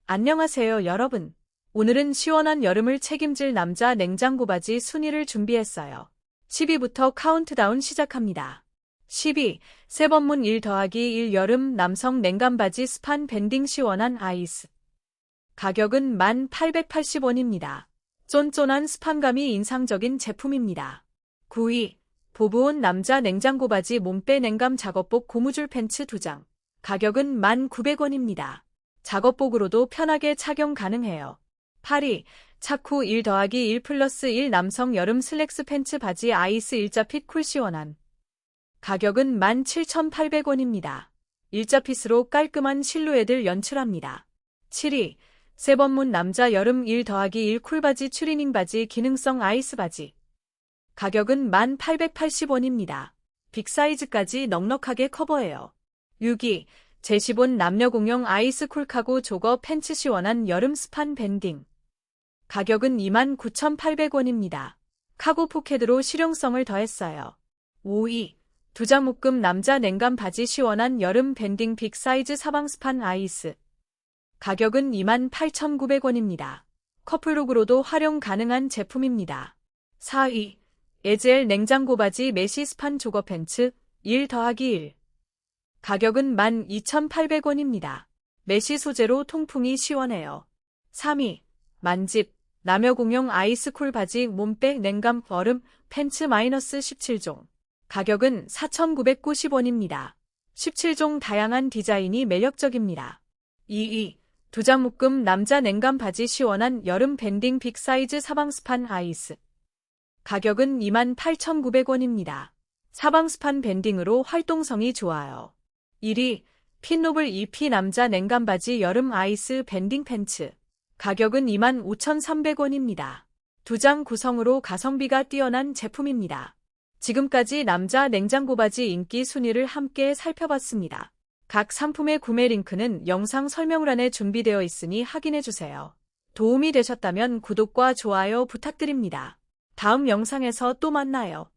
안녕하세요, 여러분. 오늘은 시원한 여름을 책임질 남자 냉장고 바지 순위를 준비했어요. 10위부터 카운트다운 시작합니다. 10위, 세번문 1 더하기 1 여름 남성 냉감 바지 스판 밴딩 시원한 아이스. 가격은 1,880원입니다. 쫀쫀한 스판감이 인상적인 제품입니다. 9위, 보브온 남자 냉장고 바지 몸빼 냉감 작업복 고무줄 팬츠 2장. 가격은 1,900원입니다. 작업복으로도 편하게 착용 가능해요. 8위, 차쿠 1 더하기 1 플러스 1 남성 여름 슬랙스 팬츠 바지 아이스 일자핏 쿨 시원한. 가격은 17,800원입니다. 일자핏으로 깔끔한 실루엣을 연출합니다. 7위, 세번문 남자 여름 1 더하기 1 쿨바지 추리닝 바지 기능성 아이스 바지. 가격은 1,880원입니다. 빅사이즈까지 넉넉하게 커버해요. 6위, 제시본 남녀 공용 아이스 쿨카고 조거 팬츠 시원한 여름 스판 밴딩. 가격은 29,800원입니다. 카고 포켓으로 실용성을 더했어요. 5위, 두장 묶음 남자 냉감 바지 시원한 여름 밴딩 빅 사이즈 사방 스판 아이스. 가격은 28,900원입니다. 커플룩으로도 활용 가능한 제품입니다. 4위, 에즈엘 냉장고 바지 메시 스판 조거 팬츠 1 더하기 1. 가격은 12,800원입니다. 메시 소재로 통풍이 시원해요. 3위, 만집 남녀 공용 아이스 쿨 바지 몸백 냉감 얼음 팬츠 마이너스 17종. 가격은 4,990원입니다. 17종 다양한 디자인이 매력적입니다. 2위, 두장 묶음 남자 냉감 바지 시원한 여름 밴딩 빅 사이즈 사방 스판 아이스. 가격은 28,900원입니다. 사방 스판 밴딩으로 활동성이 좋아요. 1위, 핀노블 EP 남자 냉감 바지 여름 아이스 밴딩 팬츠. 가격은 25,300원입니다. 두 장 구성으로 가성비가 뛰어난 제품입니다. 지금까지 남자 냉장고 바지 인기 순위를 함께 살펴봤습니다. 각 상품의 구매 링크는 영상 설명란에 준비되어 있으니 확인해주세요. 도움이 되셨다면 구독과 좋아요 부탁드립니다. 다음 영상에서 또 만나요.